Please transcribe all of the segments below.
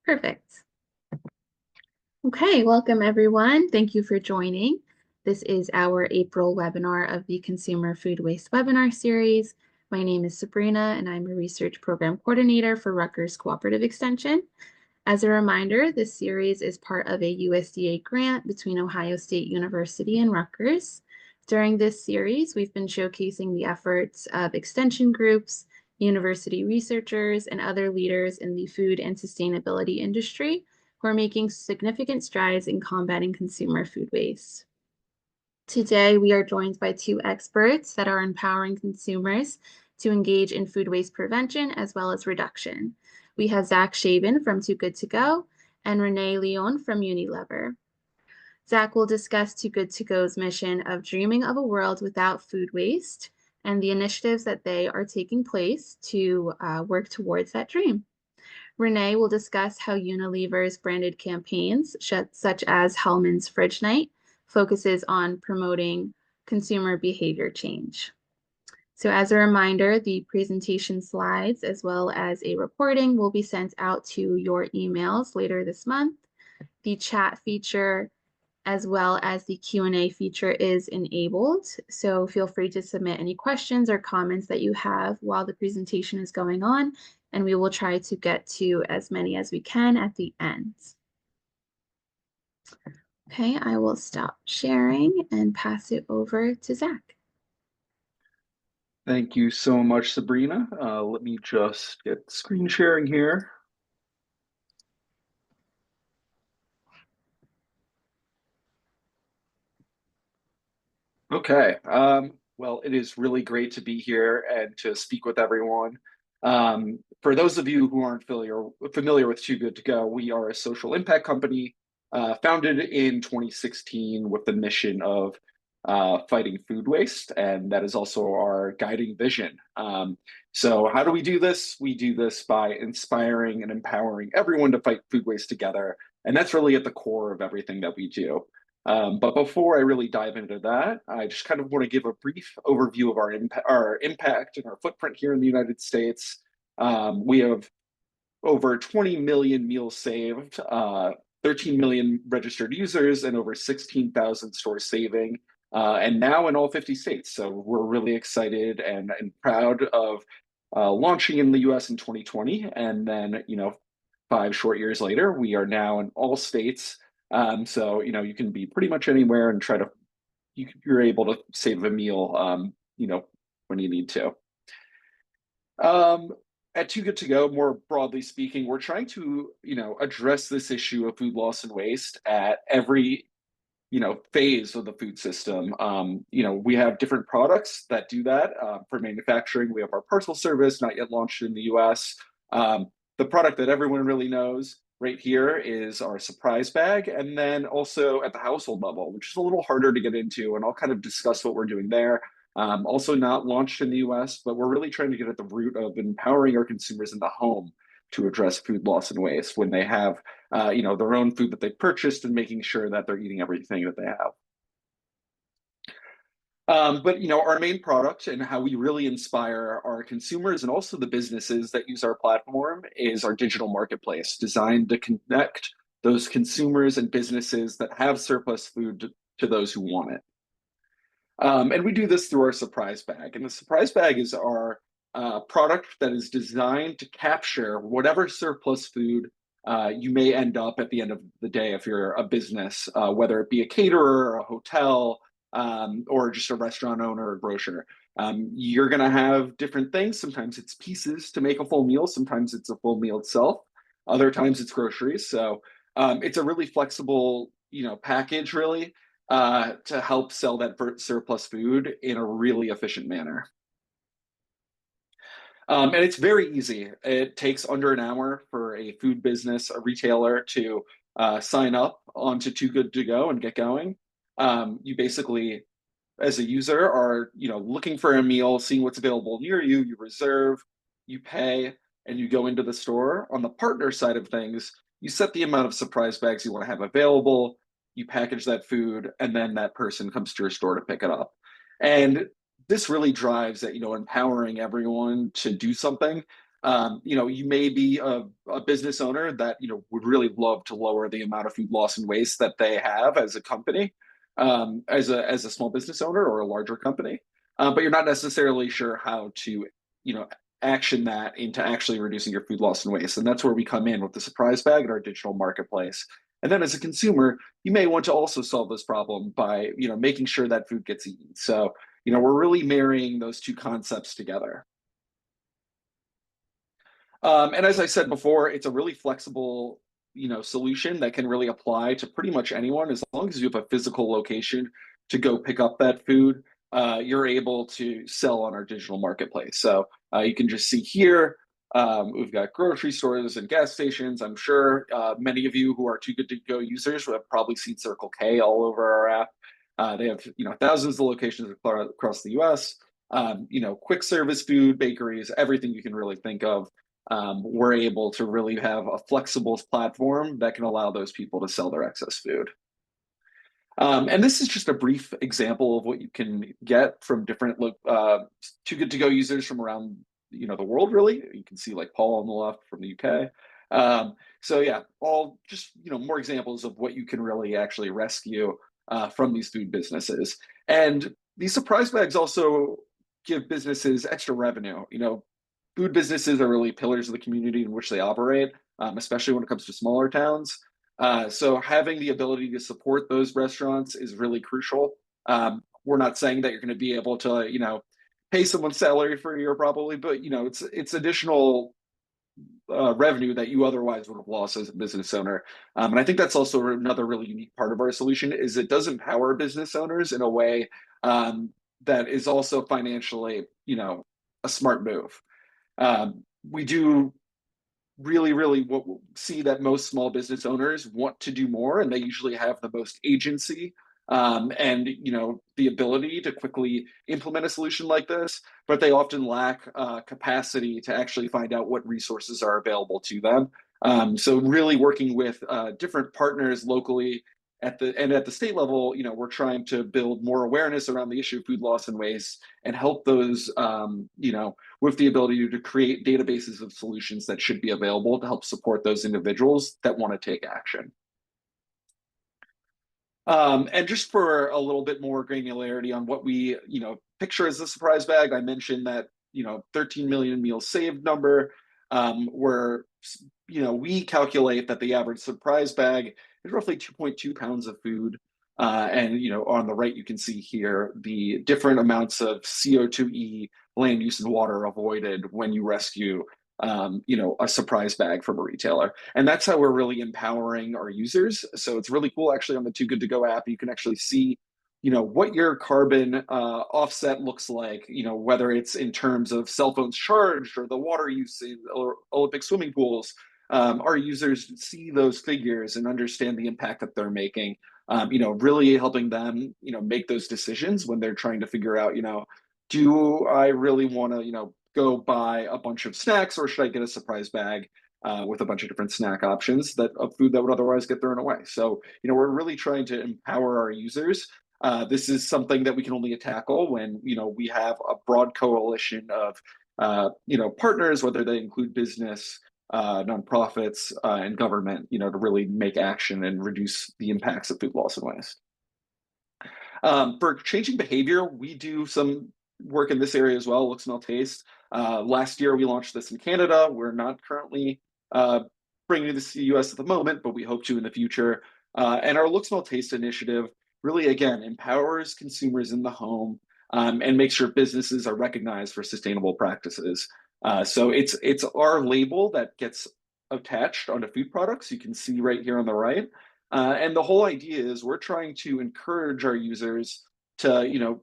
Perfect. Okay, welcome everyone. Thank you for joining. This is our April webinar of the Consumer Food Waste webinar series. My name is Sabrina and I'm a research program coordinator for Rutgers Cooperative Extension. As a reminder, this series is part of a USDA grant between Ohio State University and Rutgers. During this series, we've been showcasing the efforts of extension groups, university researchers, and other leaders in the food and sustainability industry who are making significant strides in combating consumer food waste. Today, we are joined by two experts that are empowering consumers to engage in food waste prevention as well as reduction. We have Zach Shaben from Too Good To Go and René Lion from Unilever. Zach will discuss Too Good To Go's mission of dreaming of a world without food waste and the initiatives that they are taking place to work towards that dream. Renee will discuss how Unilever's branded campaigns, such as Hellman's Fridge Night, focuses on promoting consumer behavior change. So as a reminder, the presentation slides as well as a recording will be sent out to your emails later this month. The chat feature as well as the Q&A feature is enabled. So feel free to submit any questions or comments that you have while the presentation is going on, and we will try to get to as many as we can at the end. Okay, I will stop sharing and pass it over to Zach. Thank you so much, Sabrina. Let me just get screen sharing here. Okay. Well, it is really great to be here and to speak with everyone. For those of you who aren't familiar with Too Good To Go, we are a social impact company founded in 2016 with the mission of fighting food waste, and that is also our guiding vision. So how do we do this? We do this by inspiring and empowering everyone to fight food waste together, and that's really at the core of everything that we do. But before I really dive into that, I just kind of want to give a brief overview of our impact and our footprint here in the United States. We have over 20 million meals saved, 13 million registered users, and over 16,000 stores saving, and now in all 50 states. So we're really excited and proud of launching in the US in 2020. And then, 5 short years later, we are now in all states. So, you can be pretty much anywhere and you're able to save a meal, when you need to. At Too Good To Go, more broadly speaking, we're trying to, address this issue of food loss and waste at every, phase of the food system. We have different products that do that. For manufacturing, we have our parcel service, not yet launched in the US. The product that everyone really knows right here is our surprise bag. And then also at the household level, which is a little harder to get into, and I'll kind of discuss what we're doing there. Also not launched in the US, but we're really trying to get at the root of empowering our consumers in the home to address food loss and waste when they have, their own food that they've purchased, and making sure that they're eating everything that they have. But our main product and how we really inspire our consumers and also the businesses that use our platform is our digital marketplace, designed to connect those consumers and businesses that have surplus food to those who want it. And we do this through our surprise bag. And the surprise bag is our product that is designed to capture whatever surplus food you may end up at the end of the day if you're a business, whether it be a caterer, a hotel, or just a restaurant owner or grocer. You're going to have different things. Sometimes it's pieces to make a full meal. Sometimes it's a full meal itself. Other times it's groceries. So it's a really flexible, package really to help sell that surplus food in a really efficient manner. And it's very easy. It takes under an hour for a food business, a retailer, to sign up onto Too Good To Go and get going. You basically, as a user, are looking for a meal, seeing what's available near you. You reserve, you pay, and you go into the store. On the partner side of things, you set the amount of surprise bags you want to have available. You package that food, and then that person comes to your store to pick it up. And this really drives that, empowering everyone to do something. You may be a business owner that, would really love to lower the amount of food loss and waste that they have as a company, as a small business owner or a larger company. But you're not necessarily sure how to, you know, action that into actually reducing your food loss and waste. And that's where we come in with the surprise bag and our digital marketplace. And then as a consumer, you may want to also solve this problem by, making sure that food gets eaten. So, we're really marrying those two concepts together. And as I said before, it's a really flexible, solution that can really apply to pretty much anyone. As long as you have a physical location to go pick up that food, you're able to sell on our digital marketplace. So you can just see here, we've got grocery stores and gas stations. I'm sure many of you who are Too Good To Go users have probably seen Circle K all over our app. They have, thousands of locations across the U.S. Quick service food, bakeries, everything you can really think of. We're able to really have a flexible platform that can allow those people to sell their excess food. And this is just a brief example of what you can get from different Too Good To Go users from around the world. Really, you can see like Paul on the left from the UK. So yeah, all just more examples of what you can really actually rescue from these food businesses. And these surprise bags also give businesses extra revenue. Food businesses are really pillars of the community in which they operate, especially when it comes to smaller towns. So having the ability to support those restaurants is really crucial. We're not saying that you're going to be able to, pay someone's salary for a year probably, but it's additional revenue that you otherwise would have lost as a business owner. And I think that's also another really unique part of our solution is it does empower business owners in a way that is also financially, a smart move. We do really see that most small business owners want to do more, and they usually have the most agency and the ability to quickly implement a solution like this, but they often lack capacity to actually find out what resources are available to them. So really working with different partners locally at the state level, we're trying to build more awareness around the issue of food loss and waste and help those, with the ability to create databases of solutions that should be available to help support those individuals that want to take action. And just for a little bit more granularity on what we, picture as a surprise bag, I mentioned that, 13 million meals saved number, where, we calculate that the average surprise bag is roughly 2.2 pounds of food. And, on the right, you can see here the different amounts of CO2e, land use, and water avoided when you rescue a surprise bag from a retailer. And that's how we're really empowering our users. So it's really cool actually on the Too Good To Go app, you can actually see, what your carbon offset looks like, whether it's in terms of cell phones charged or the water usage or Olympic swimming pools. Our users see those figures and understand the impact that they're making, really helping them, make those decisions when they're trying to figure out, do I really want to, go buy a bunch of snacks or should I get a surprise bag with a bunch of different snack options of food that would otherwise get thrown away? So, we're really trying to empower our users. This is something that we can only tackle when, we have a broad coalition of, partners, whether they include business, nonprofits, and government, to really make action and reduce the impacts of food loss and waste. For changing behavior, we do some work in this area as well, look, smell, taste. Last year, we launched this in Canada. We're not currently bringing this to the US at the moment, but we hope to in the future. And our Look, Smell, Taste initiative really, again, empowers consumers in the home and makes sure businesses are recognized for sustainable practices. So it's our label that gets attached onto food products. You can see right here on the right. And the whole idea is we're trying to encourage our users to,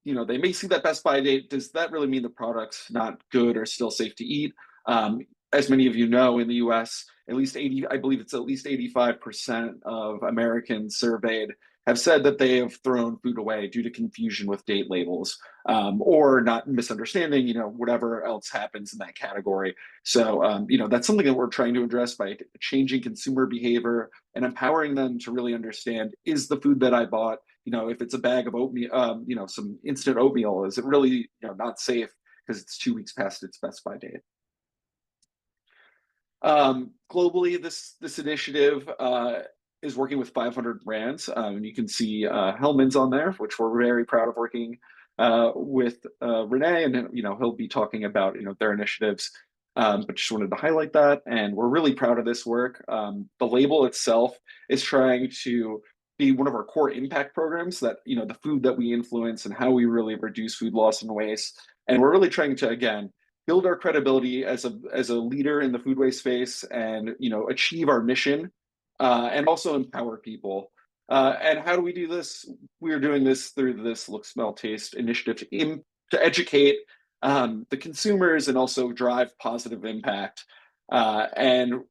they may see that Best By date. Does that really mean the product's not good or still safe to eat? As many of you know, in the US, at least 80, I believe it's at least 85% of Americans surveyed have said that they have thrown food away due to confusion with date labels or not misunderstanding, whatever else happens in that category. So, that's something that we're trying to address by changing consumer behavior and empowering them to really understand, is the food that I bought, if it's a bag of oatmeal, some instant oatmeal, is it really, not safe because it's 2 weeks past its Best By date? Globally, this initiative is working with 500 brands. You can see Hellman's on there, which we're very proud of working with René, and he'll be talking about their initiatives. But just wanted to highlight that, and we're really proud of this work. The label itself is trying to be one of our core impact programs that the food that we influence and how we really reduce food loss and waste. And we're really trying to again build our credibility as a leader in the food waste space, and achieve our mission, and also empower people. And how do we do this? We are doing this through this Look, Smell, Taste initiative to educate the consumers and also drive positive impact. And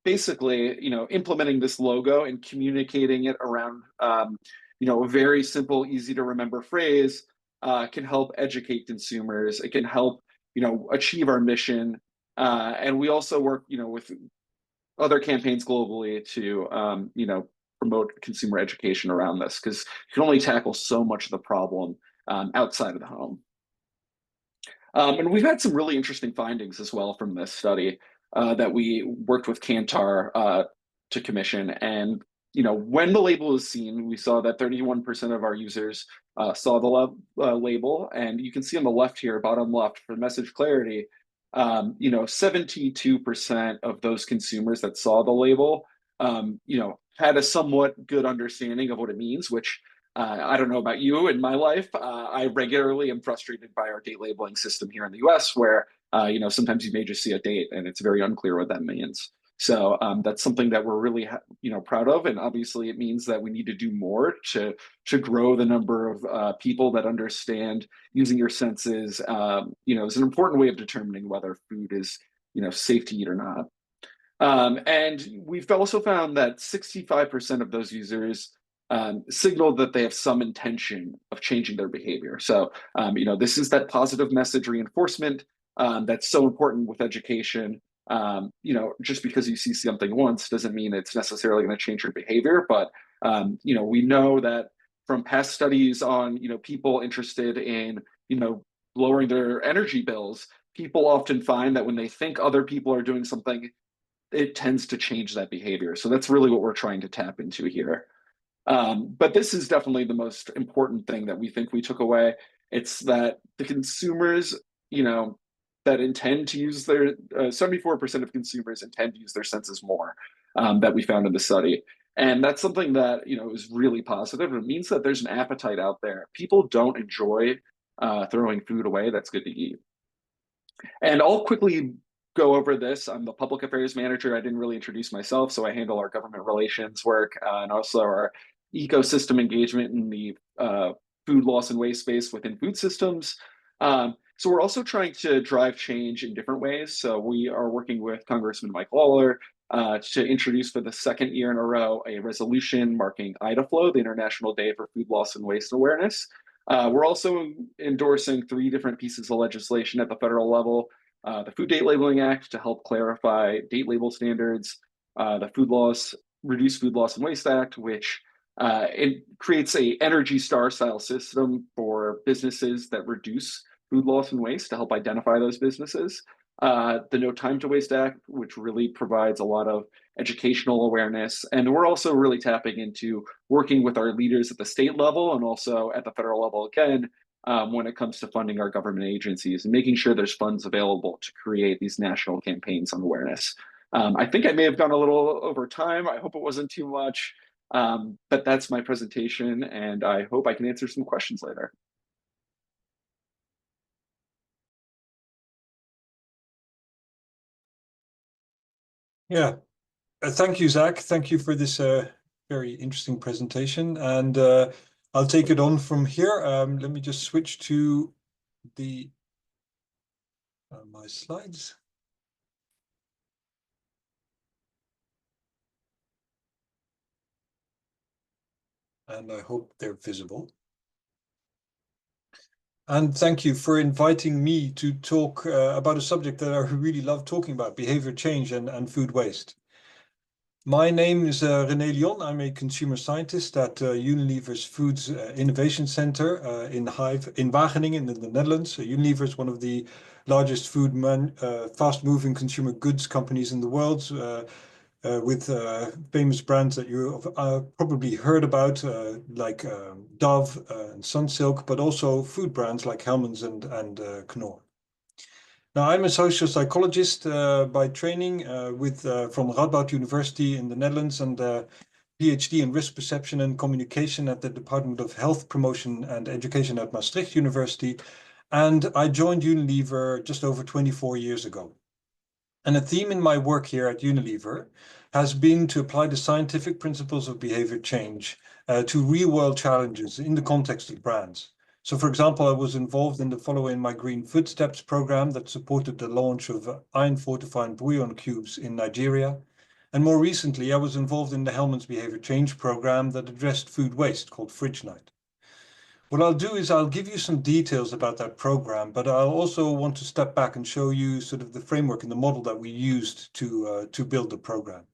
basically, implementing this logo and communicating it around, a very simple, easy to remember phrase can help educate consumers. It can help, achieve our mission. And we also work, with other campaigns globally to, promote consumer education around this, because you can only tackle so much of the problem outside of the home. And we've had some really interesting findings as well from this study that we worked with Kantar to commission. And when the label is seen, we saw that 31% of our users saw the label, and you can see on the left here, bottom left, for message clarity, 72% of those consumers that saw the label, had a somewhat good understanding of what it means, which I don't know about you. In my life, I regularly am frustrated by our date labeling system here in the US, where sometimes you may just see a date and it's very unclear what that means. So that's something that we're really proud of, and obviously it means that we need to do more to grow the number of people that understand using your senses. Is an important way of determining whether food is safe to eat or not. And we've also found that 65% of those users signal that they have some intention of changing their behavior. So, this is that positive message reinforcement that's so important with education. Just because you see something once doesn't mean it's necessarily going to change your behavior. But, we know that from past studies on, people interested in, lowering their energy bills, people often find that when they think other people are doing something, it tends to change that behavior. So that's really what we're trying to tap into here. But this is definitely the most important thing that we think we took away. It's that the consumers, that intend to use their 74% of consumers intend to use their senses more, that we found in the study. And that's something that, is really positive. It means that there's an appetite out there. People don't enjoy throwing food away that's good to eat. And I'll quickly go over this. I'm the public affairs manager. I didn't really introduce myself, so I handle our government relations work and also our ecosystem engagement in the food loss and waste space within food systems. So we're also trying to drive change in different ways. So we are working with Congressman Mike Lawler to introduce for the second year in a row a resolution marking IDAFLOW, the International Day for Food Loss and Waste Awareness. We're also endorsing 3 different pieces of legislation at the federal level. The Food Date Labeling Act to help clarify date label standards, the Reduce Food Loss and Waste Act, which it creates a Energy Star style system for businesses that reduce food loss and waste to help identify those businesses. The No Time to Waste Act, which really provides a lot of educational awareness. And we're also really tapping into working with our leaders at the state level and also at the federal level again, when it comes to funding our government agencies and making sure there's funds available to create these national campaigns on awareness. I think I may have gone a little over time. I hope it wasn't too much, but that's my presentation, and I hope I can answer some questions later. Yeah, thank you, Zach. Thank you for this very interesting presentation. And I'll take it on from here. Let me just switch to the my slides. And I hope they're visible. And thank you for inviting me to talk about a subject that I really love talking about, behavior change and food waste. My name is René Lion. I'm a consumer scientist at Unilever's Foods Innovation Center in Wageningen in the Netherlands. Unilever is one of the largest fast-moving consumer goods companies in the world, with famous brands that you have probably heard about, like Dove and Sunsilk, but also food brands like Hellman's and Knorr. Now, I'm a social psychologist by training, from Radboud University in the Netherlands, and PhD in risk perception and communication at the Department of Health Promotion and Education at Maastricht University. And I joined Unilever just over 24 years ago. And a theme in my work here at Unilever has been to apply the scientific principles of behavior change to real-world challenges in the context of brands. So, for example, I was involved in the Follow in My Green Footsteps program that supported the launch of iron-fortified bouillon cubes in Nigeria. And more recently, I was involved in the Hellman's Behavior Change program that addressed food waste called Fridge Night. What I'll do is I'll give you some details about that program, but I'll also want to step back and show you sort of the framework and the model that we used to build the program.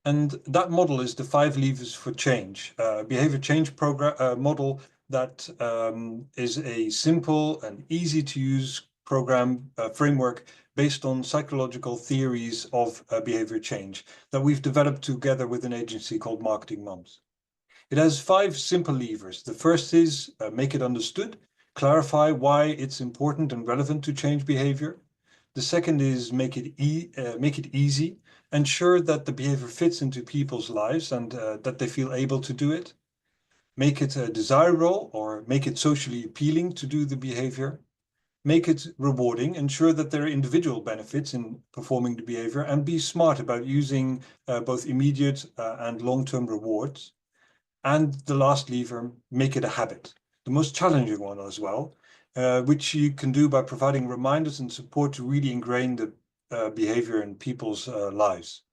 And that model is the 5 levers for change, behavior change program model that is a simple and easy to use program framework based on psychological theories of behavior change that we've developed together with an agency called Marketing Mums. It has 5 simple levers. The first is make it understood, clarify why it's important and relevant to change behavior. The second is make it easy, ensure that the behavior fits into people's lives and that they feel able to do it. Make it desirable, or make it socially appealing to do the behavior. Make it rewarding, ensure that there are individual benefits in performing the behavior, and be smart about using both immediate and long-term rewards. And the last lever, make it a habit, the most challenging one as well, which you can do by providing reminders and support to really ingrain the behavior in people's lives.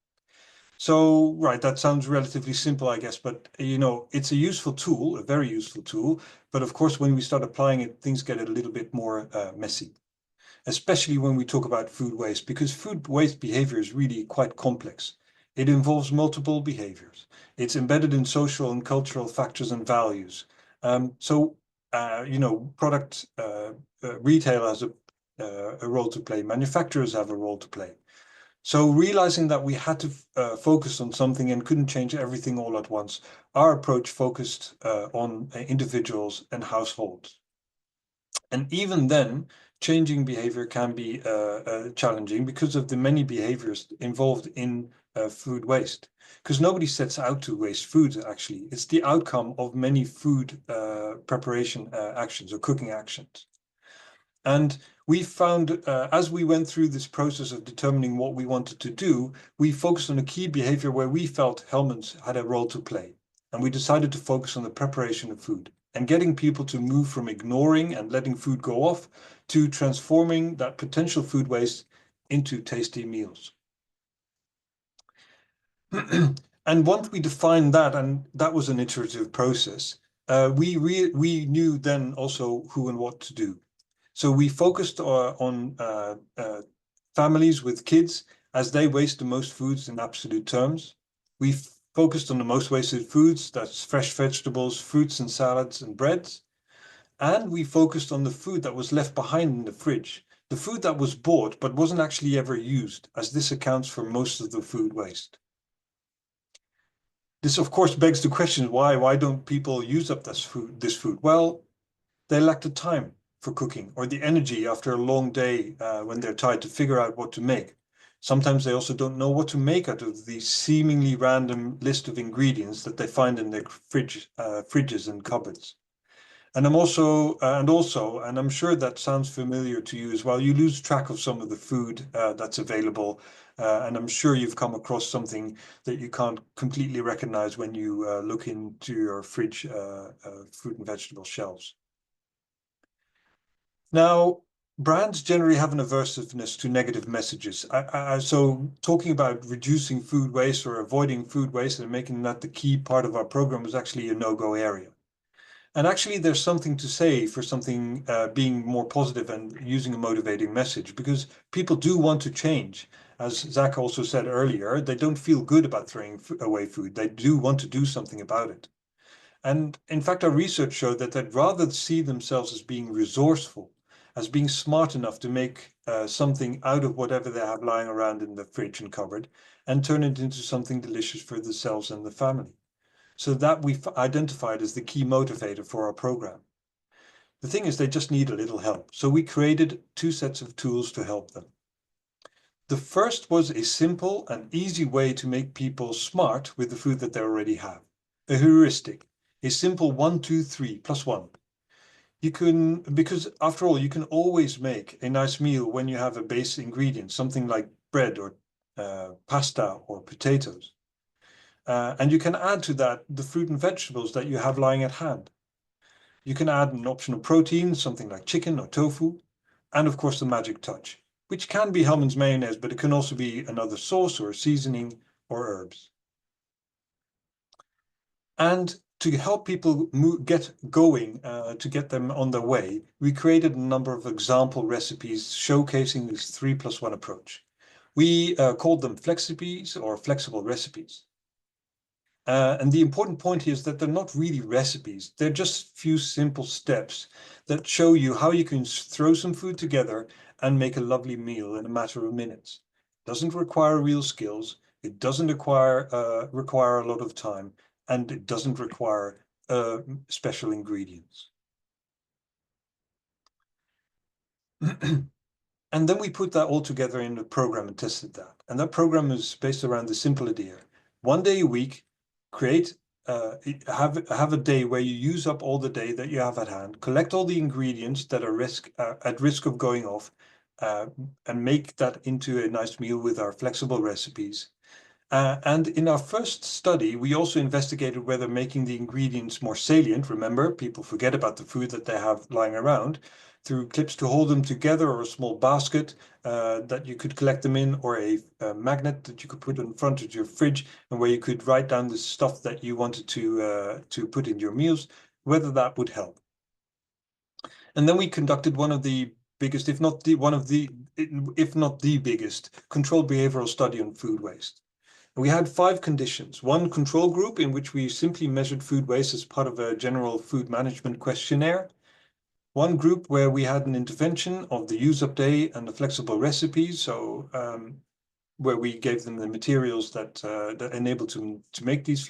So, right, that sounds relatively simple, I guess, but it's a useful tool, a very useful tool. But of course, when we start applying it, things get a little bit more messy, especially when we talk about food waste, because food waste behavior is really quite complex. It involves multiple behaviors. It's embedded in social and cultural factors and values. Product retail has a role to play. Manufacturers have a role to play. So realizing that we had to focus on something and couldn't change everything all at once, our approach focused on individuals and households. And even then, changing behavior can be challenging because of the many behaviors involved in food waste. Because nobody sets out to waste food, actually. It's the outcome of many food preparation actions or cooking actions. And we found, as we went through this process of determining what we wanted to do, we focused on a key behavior where we felt Hellman's had a role to play. And we decided to focus on the preparation of food and getting people to move from ignoring and letting food go off to transforming that potential food waste into tasty meals. And once we defined that, and that was an iterative process, we knew then also who and what to do. So we focused on families with kids as they waste the most foods in absolute terms. We focused on the most wasted foods, that's fresh vegetables, fruits and salads and breads. And we focused on the food that was left behind in the fridge, the food that was bought but wasn't actually ever used, as this accounts for most of the food waste. This, of course, begs the question, why don't people use up this food? Well, they lack the time for cooking or the energy after a long day when they're tired to figure out what to make. Sometimes they also don't know what to make out of the seemingly random list of ingredients that they find in their fridges and cupboards. And I'm sure that sounds familiar to you as well. You lose track of some of the food that's available. And I'm sure you've come across something that you can't completely recognize when you look into your fridge fruit and vegetable shelves. Now, brands generally have an aversiveness to negative messages. So talking about reducing food waste or avoiding food waste and making that the key part of our program was actually a no-go area. And actually, there's something to say for something being more positive and using a motivating message, because people do want to change. As Zach also said earlier, they don't feel good about throwing away food. They do want to do something about it. And in fact, our research showed that they'd rather see themselves as being resourceful as being smart enough to make something out of whatever they have lying around in the fridge and cupboard and turn it into something delicious for themselves and the family. So that we've identified as the key motivator for our program. The thing is, they just need a little help. So we created 2 sets of tools to help them. The first was a simple and easy way to make people smart with the food that they already have. A heuristic, a simple 1, 2, 3 plus 1. You can, because after all, you can always make a nice meal when you have a base ingredient, something like bread or pasta or potatoes. And you can add to that the fruit and vegetables that you have lying at hand. You can add an optional protein, something like chicken or tofu, and of course the magic touch, which can be Hellman's mayonnaise, but it can also be another sauce or seasoning or herbs. And to help people get going, to get them on their way, we created a number of example recipes showcasing this 3+1 approach. We called them flexipes or flexible recipes. And the important point here is that they're not really recipes. They're just a few simple steps that show you how you can throw some food together and make a lovely meal in a matter of minutes. It doesn't require real skills. It doesn't require a lot of time, and it doesn't require special ingredients. And then we put that all together in a program and tested that. And that program is based around the simple idea. 1 day a week, have a day where you use up all the day that you have at hand, collect all the ingredients that are at risk of going off, and make that into a nice meal with our flexible recipes. And in our first study, we also investigated whether making the ingredients more salient, remember, people forget about the food that they have lying around, through clips to hold them together or a small basket that you could collect them in, or a magnet that you could put in front of your fridge and where you could write down the stuff that you wanted to put in your meals, whether that would help. And then we conducted one of the biggest, if not the biggest, controlled behavioral study on food waste. We had 5 conditions. 1 control group in which we simply measured food waste as part of a general food management questionnaire. 1 group where we had an intervention of the use up day and the flexible recipes, so where we gave them the materials that enabled them to make these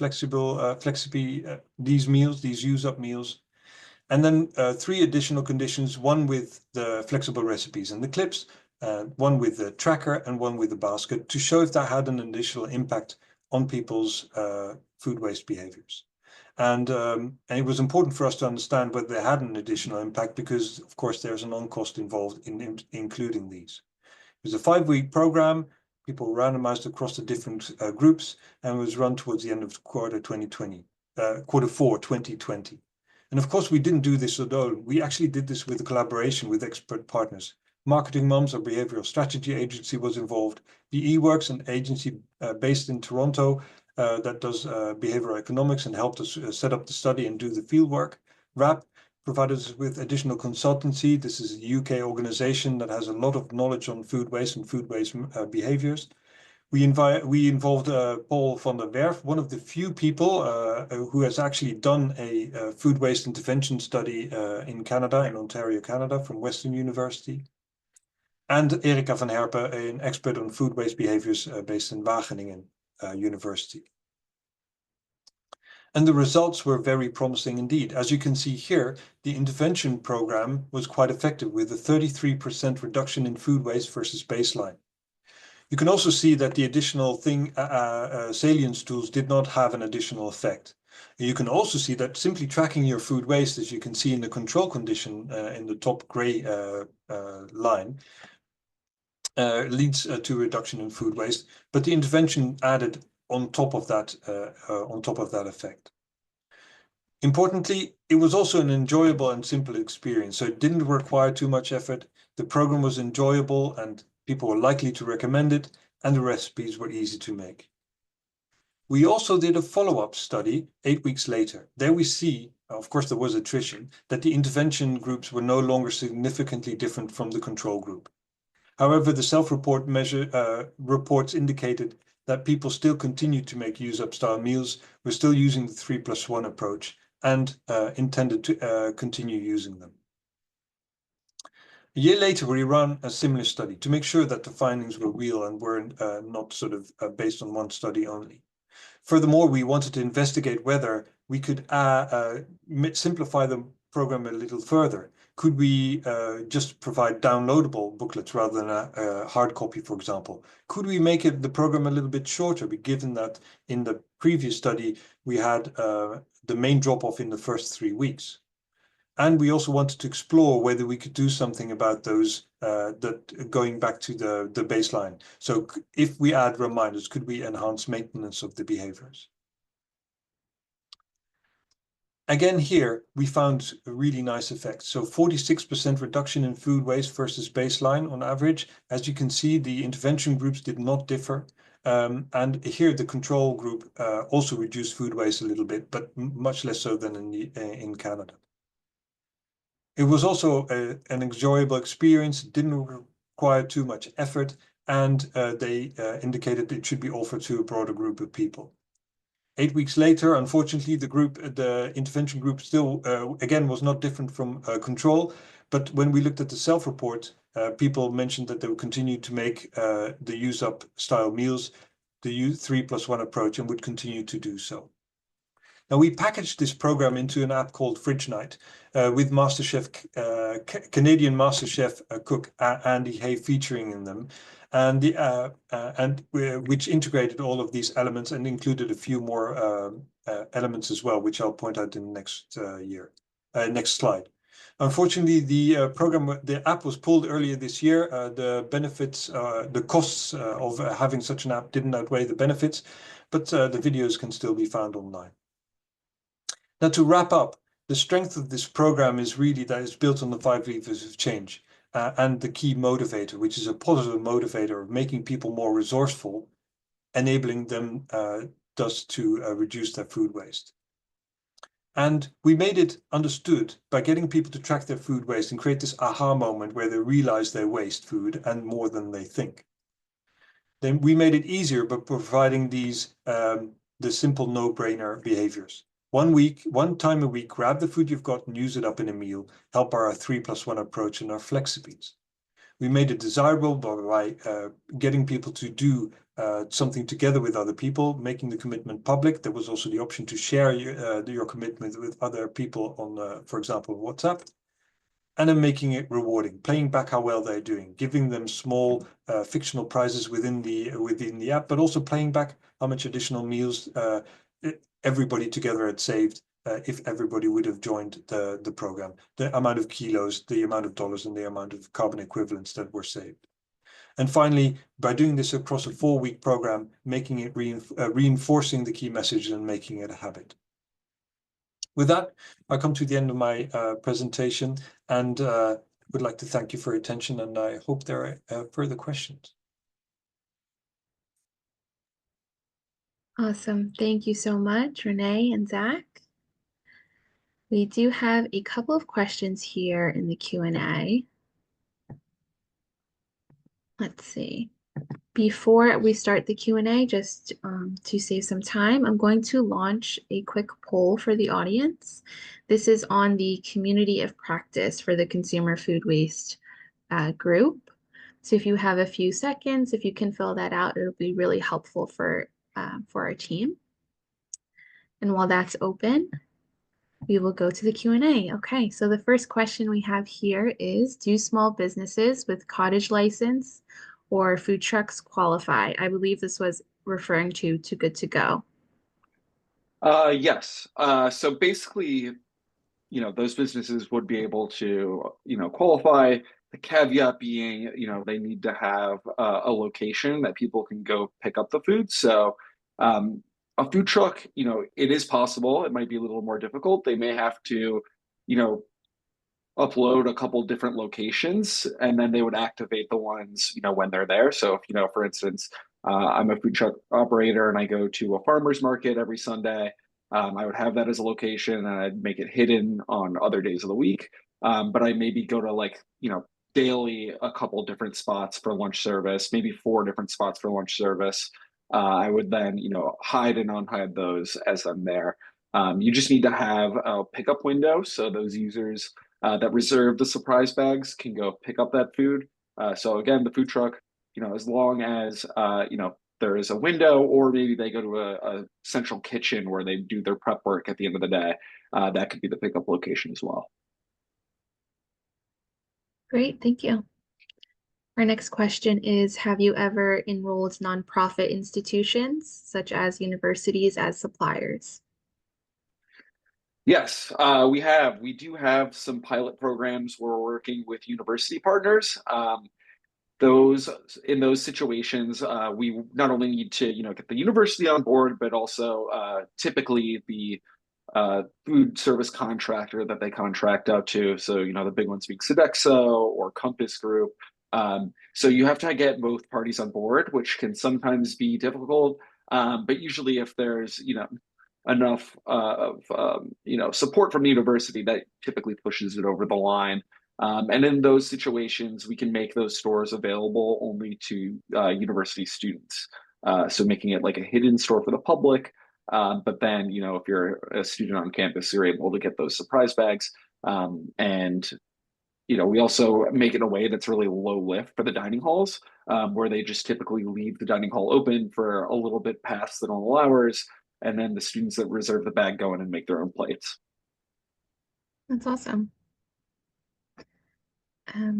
these meals, these use up meals. And then 3 additional conditions, 1 with the flexible recipes and the clips, 1 with the tracker and 1 with the basket, to show if that had an additional impact on people's food waste behaviors. And it was important for us to understand whether they had an additional impact, because of course there's an on-cost involved in including these. It was a 5-week program. People were randomized across the different groups, and was run towards the end of quarter 4 2020. And of course, we didn't do this alone. We actually did this with a collaboration with expert partners. Marketing Moms, our behavioral strategy agency, was involved. The eWorks, an agency based in Toronto that does behavioral economics and helped us set up the study and do the fieldwork. RAP provided us with additional consultancy. This is a UK organization that has a lot of knowledge on food waste and food waste behaviors. We involved Paul van der Werf, one of the few people who has actually done a food waste intervention study in Canada, in Ontario, Canada, from Western University. And Erika van Herpen, an expert on food waste behaviors based in Wageningen University. And the results were very promising indeed. As you can see here, the intervention program was quite effective, with a 33% reduction in food waste versus baseline. You can also see that the additional salience tools did not have an additional effect. You can also see that simply tracking your food waste, as you can see in the control condition in the top gray line, leads to a reduction in food waste, but the intervention added on top of that effect. Importantly, it was also an enjoyable and simple experience, so it didn't require too much effort. The program was enjoyable and people were likely to recommend it, and the recipes were easy to make. We also did a follow-up study 8 weeks later. There we see, of course there was attrition, that the intervention groups were no longer significantly different from the control group. However, the self-report reports indicated that people still continued to make use-up style meals, were still using the 3+1 approach, and intended to continue using them. A year later, we ran a similar study to make sure that the findings were real and weren't not sort of based on one study only. Furthermore, we wanted to investigate whether we could simplify the program a little further. Could we just provide downloadable booklets rather than a hard copy, for example? Could we make the program a little bit shorter, given that in the previous study we had the main drop-off in the first 3 weeks? And we also wanted to explore whether we could do something about those that going back to the baseline. So if we add reminders, could we enhance maintenance of the behaviors? Again, here we found a really nice effect. So 46% reduction in food waste versus baseline on average. As you can see, the intervention groups did not differ. And here the control group also reduced food waste a little bit, but much less so than in Canada. It was also an enjoyable experience, didn't require too much effort, and they indicated it should be offered to a broader group of people. 8 weeks later, unfortunately, the intervention group still, again, was not different from control. But when we looked at the self-report, people mentioned that they would continue to make the use-up style meals, the 3+1 approach, and would continue to do so. Now, we packaged this program into an app called Fridge Night with Canadian MasterChef cook Andy Hay featuring in them, and which integrated all of these elements and included a few more elements as well, which I'll point out in the next slide. Unfortunately, the app was pulled earlier this year. The benefits, the costs of having such an app didn't outweigh the benefits, but the videos can still be found online. Now, to wrap up, the strength of this program is really that it's built on the 5 levers of change and the key motivator, which is a positive motivator of making people more resourceful, enabling them thus to reduce their food waste. And we made it understood by getting people to track their food waste and create this aha moment where they realize they waste food and more than they think. Then we made it easier by providing these the simple no-brainer behaviors. One time a week, grab the food you've got and use it up in a meal. Help our 3+1 approach and our flexibeats. We made it desirable by getting people to do something together with other people, making the commitment public. There was also the option to share your commitment with other people on, for example, WhatsApp. And then making it rewarding, playing back how well they're doing, giving them small fictional prizes within the app, but also playing back how much additional meals everybody together had saved if everybody would have joined the program, the amount of kilos, the amount of dollars, and the amount of carbon equivalents that were saved. And finally, by doing this across a 4-week program, making it reinforcing the key message and making it a habit. With that, I come to the end of my presentation and would like to thank you for your attention, and I hope there are further questions. Awesome. Thank you so much, Renee and Zach. We do have a couple of questions here in the Q&A. Let's see. Before we start the Q&A, just to save some time, I'm going to launch a quick poll for the audience. This is on the community of practice for the consumer food waste group. So if you have a few seconds, if you can fill that out, it'll be really helpful for our team. And while that's open, we will go to the Q&A. Okay, so the first question we have here is, do small businesses with cottage license or food trucks qualify? I believe this was referring to Too Good to Go. Yes. So basically, those businesses would be able to, qualify. The caveat being, they need to have a location that people can go pick up the food. So a food truck, it is possible. It might be a little more difficult. They may have to, upload a couple different locations, and then they would activate the ones, when they're there. So if, for instance, I'm a food truck operator and I go to a farmer's market every Sunday, I would have that as a location and I'd make it hidden on other days of the week. But I maybe go to daily a couple different spots for lunch service, maybe 4 different spots for lunch service. I would then, hide and unhide those as I'm there. You just need to have a pickup window so those users that reserve the surprise bags can go pick up that food. So again, the food truck, as long as there is a window, or maybe they go to a central kitchen where they do their prep work at the end of the day, that could be the pickup location as well. Great, thank you. Our next question is, have you ever enrolled nonprofit institutions such as universities as suppliers? Yes, we have. We do have some pilot programs where we're working with university partners. Those in those situations, we not only need to get the university on board, but also typically the food service contractor that they contract out to. So the big ones being Sodexo or Compass Group. So you have to get both parties on board, which can sometimes be difficult. But usually, if there's enough of support from the university, that typically pushes it over the line. And in those situations, we can make those stores available only to university students. So making it like a hidden store for the public. But then, if you're a student on campus, you're able to get those surprise bags. And we also make it in a way that's really low lift for the dining halls, where they just typically leave the dining hall open for a little bit past the normal hours. And then the students that reserve the bag go in and make their own plates. That's awesome.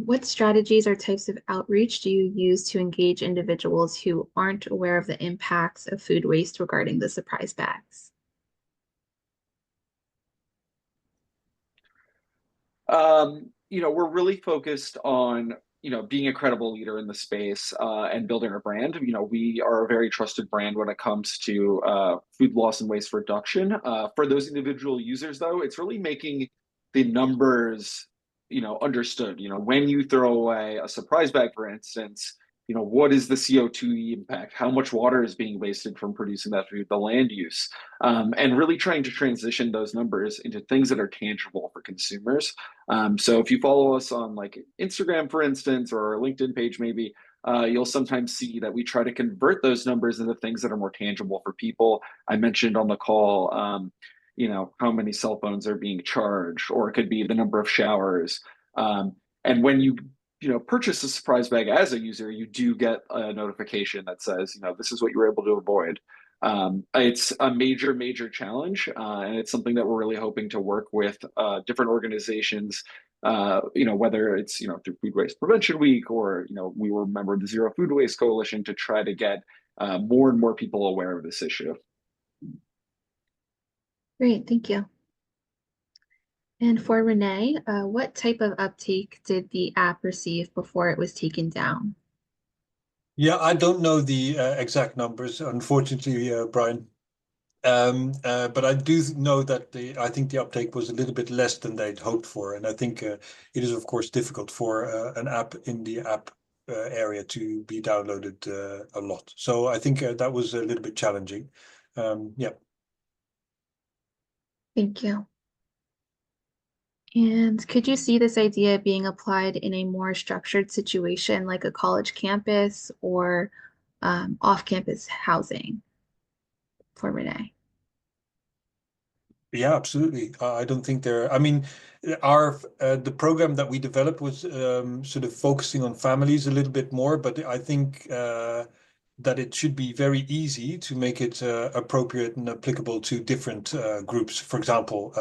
What strategies or types of outreach do you use to engage individuals who aren't aware of the impacts of food waste regarding the surprise bags? We're really focused on, being a credible leader in the space and building our brand. We are a very trusted brand when it comes to food loss and waste reduction. For those individual users, though, it's really making the numbers, understood. When you throw away a surprise bag, for instance, what is the CO2 impact? How much water is being wasted from producing that food, the land use, and really trying to transition those numbers into things that are tangible for consumers. So if you follow us on like Instagram, for instance, or our LinkedIn page, maybe, you'll sometimes see that we try to convert those numbers into things that are more tangible for people. I mentioned on the call, how many cell phones are being charged, or it could be the number of showers. And when you purchase a surprise bag as a user, you do get a notification that says, this is what you were able to avoid. It's a major, major challenge, and it's something that we're really hoping to work with different organizations, whether it's, through Food Waste Prevention Week, or, we were a member of the Zero Food Waste Coalition to try to get more and more people aware of this issue. Great, thank you. And for Renee, what type of uptake did the app receive before it was taken down? Yeah, I don't know the exact numbers, unfortunately, Brian. But I do know that I think the uptake was a little bit less than they'd hoped for, and I think it is, of course, difficult for an app in the app area to be downloaded a lot. So I think that was a little bit challenging. Yeah. Thank you. And could you see this idea being applied in a more structured situation like a college campus or off-campus housing for Renee? Yeah, absolutely. I don't think there. I mean, the program that we developed was sort of focusing on families a little bit more, but I think that it should be very easy to make it appropriate and applicable to different groups. For example,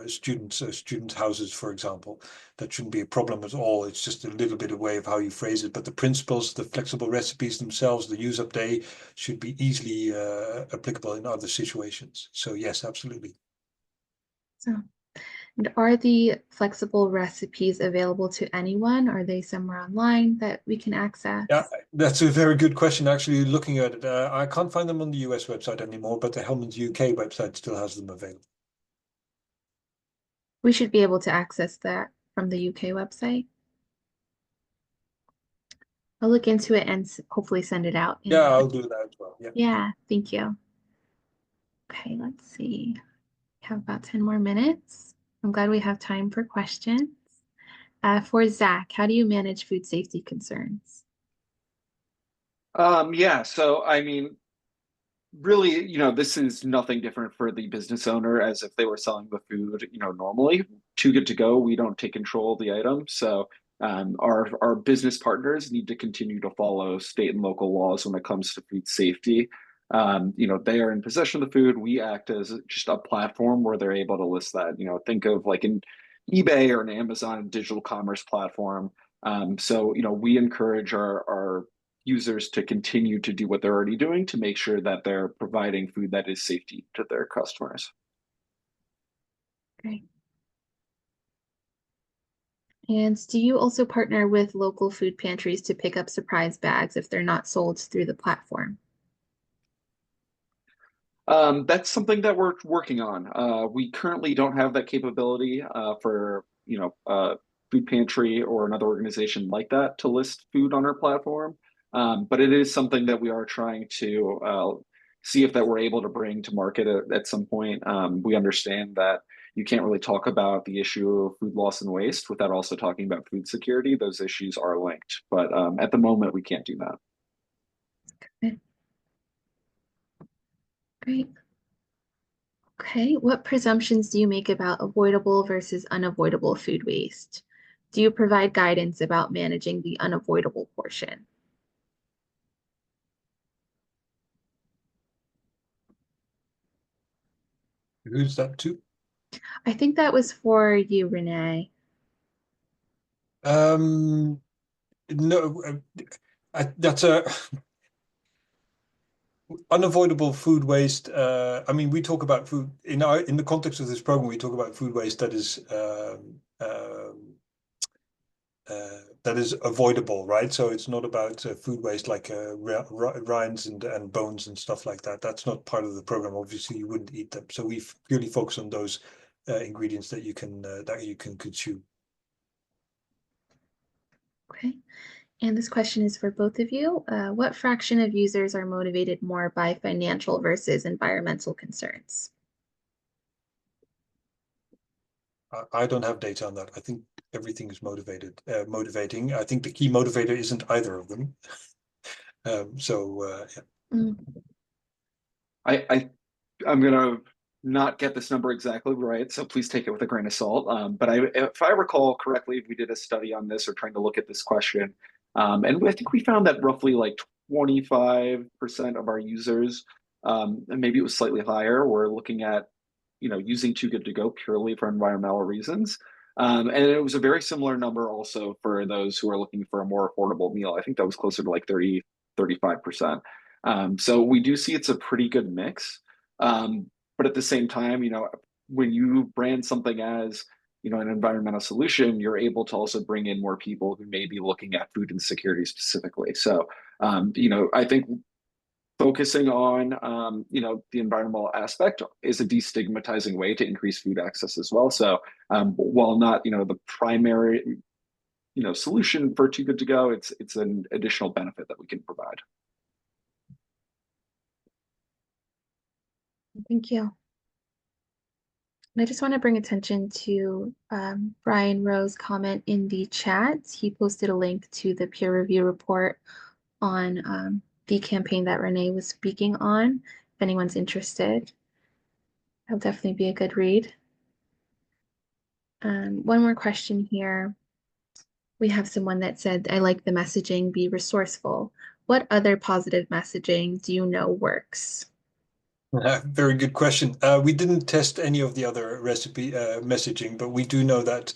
student houses, for example. That shouldn't be a problem at all. It's just a little bit of way of how you phrase it. But the principles, the flexible recipes themselves, the use up day should be easily applicable in other situations. So yes, absolutely. So, and are the flexible recipes available to anyone? Are they somewhere online that we can access? Yeah, that's a very good question. Actually, looking at it, I can't find them on the US website anymore, but the Hellman's UK website still has them available. We should be able to access that from the UK website. I'll look into it and hopefully send it out. Yeah, I'll do that as well. Yeah. Yeah, thank you. Okay, let's see. We have about 10 more minutes. I'm glad we have time for questions. For Zach, how do you manage food safety concerns? Yeah, so I mean, really, this is nothing different for the business owner as if they were selling the food, normally. Too Good to Go, we don't take control of the item. So our business partners need to continue to follow state and local laws when it comes to food safety. They are in possession of the food. We act as just a platform where they're able to list that. Think of like an eBay or an Amazon digital commerce platform. So, we encourage our users to continue to do what they're already doing to make sure that they're providing food that is safety to their customers. Great. And do you also partner with local food pantries to pick up surprise bags if they're not sold through the platform? That's something that we're working on. We currently don't have that capability for food pantry or another organization like that to list food on our platform. But it is something that we are trying to see if that we're able to bring to market at some point. We understand that you can't really talk about the issue of food loss and waste without also talking about food security. Those issues are linked, but at the moment we can't do that. Okay. Great. Okay, what presumptions do you make about avoidable versus unavoidable food waste? Do you provide guidance about managing the unavoidable portion? Who's that to? I think that was for you, Renee. No, that's a unavoidable food waste. I mean, we talk about food in the context of this program. We talk about food waste that is avoidable, right? So it's not about food waste like rinds and bones and stuff like that. That's not part of the program. Obviously, you wouldn't eat them. So we purely focus on those ingredients that you can consume. Okay. And this question is for both of you. What fraction of users are motivated more by financial versus environmental concerns? I don't have data on that. I think everything is motivating. I think the key motivator isn't either of them. Yeah. Mm. I'm gonna not get this number exactly right, so please take it with a grain of salt. But if I recall correctly, we did a study on this or trying to look at this question, and I think we found that roughly like 25% of our users, and maybe it was slightly higher, were looking at using Too Good to Go purely for environmental reasons. And it was a very similar number also for those who are looking for a more affordable meal. I think that was closer to like 35%. So we do see it's a pretty good mix. But at the same time, when you brand something as, an environmental solution, you're able to also bring in more people who may be looking at food insecurity specifically. So, I think focusing on, the environmental aspect is a destigmatizing way to increase food access as well. So, while not, the primary, solution for Too Good to Go, it's an additional benefit that we can provide. Thank you. And I just want to bring attention to Brian Rowe's comment in the chat. He posted a link to the peer review report on the campaign that Renee was speaking on. If anyone's interested, that'll definitely be a good read. One more question here. We have someone that said, I like the messaging, be resourceful. What other positive messaging do you know works? Very good question. We didn't test any of the other recipe messaging, but we do know that,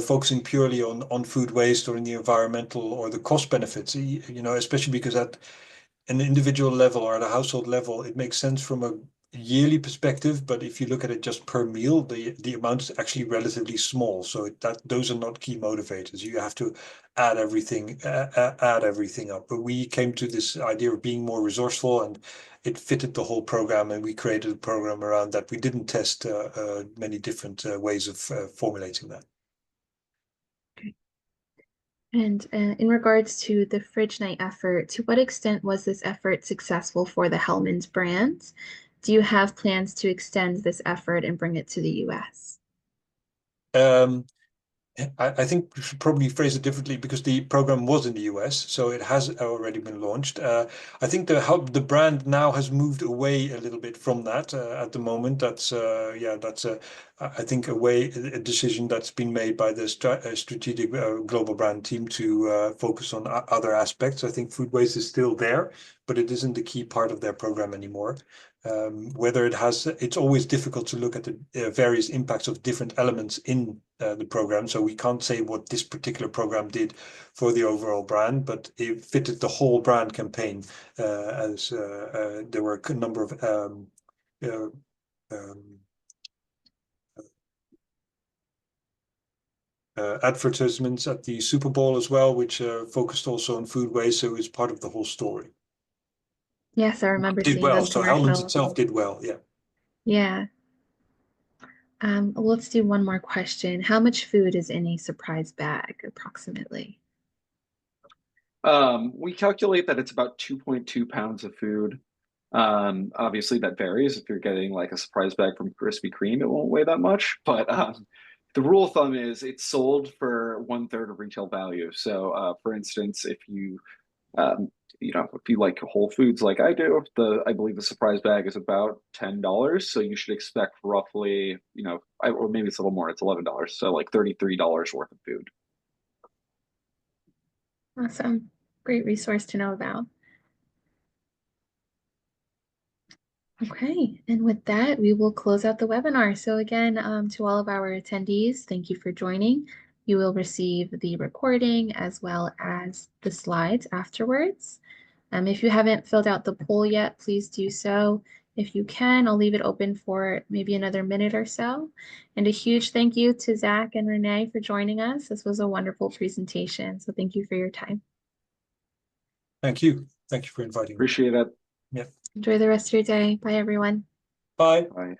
focusing purely on food waste or in the environmental or the cost benefits, especially because at an individual level or at a household level, it makes sense from a yearly perspective, but if you look at it just per meal, the amount is actually relatively small. So those are not key motivators. You have to add everything up. But we came to this idea of being more resourceful, and it fitted the whole program, and we created a program around that. We didn't test many different ways of formulating that. And in regards to the Fridge Night effort, to what extent was this effort successful for the Hellman's brand? Do you have plans to extend this effort and bring it to the US? I think we should probably phrase it differently because the program was in the US, so it has already been launched. I think the brand now has moved away a little bit from that at the moment. That's I think a decision that's been made by the strategic global brand team to focus on other aspects. I think food waste is still there, but it isn't the key part of their program anymore. Whether it's always difficult to look at the various impacts of different elements in the program. So we can't say what this particular program did for the overall brand, but it fitted the whole brand campaign as there were a number of uh, um, advertisements at the Super Bowl as well, which focused also on food waste. So it's part of the whole story. Yes, I remember Did seeing well. those So Hellman's commercials. itself did well. Yeah. Yeah. Let's do one more question. How much food is in a surprise bag, approximately? We calculate that it's about 2.2 pounds of food. Obviously that varies. If you're getting like a surprise bag from Krispy Kreme, it won't weigh that much. But the rule of thumb is it's sold for 1/3 of retail value. So, for instance, um, if you like Whole Foods like I do, I believe the surprise bag is about $10. So you should expect roughly, or maybe it's a little more. It's $11. So like $33 worth of food. Awesome. Great resource to know about. Okay, and with that, we will close out the webinar. So again, to all of our attendees, thank you for joining. You will receive the recording as well as the slides afterwards. If you haven't filled out the poll yet, please do so. If you can, I'll leave it open for maybe another minute or so. And a huge thank you to Zach and Renee for joining us. This was a wonderful presentation, so thank you for your time. Thank you. Thank you for inviting me. Appreciate it. Yeah. Enjoy the rest of your day. Bye, everyone. Bye. Bye.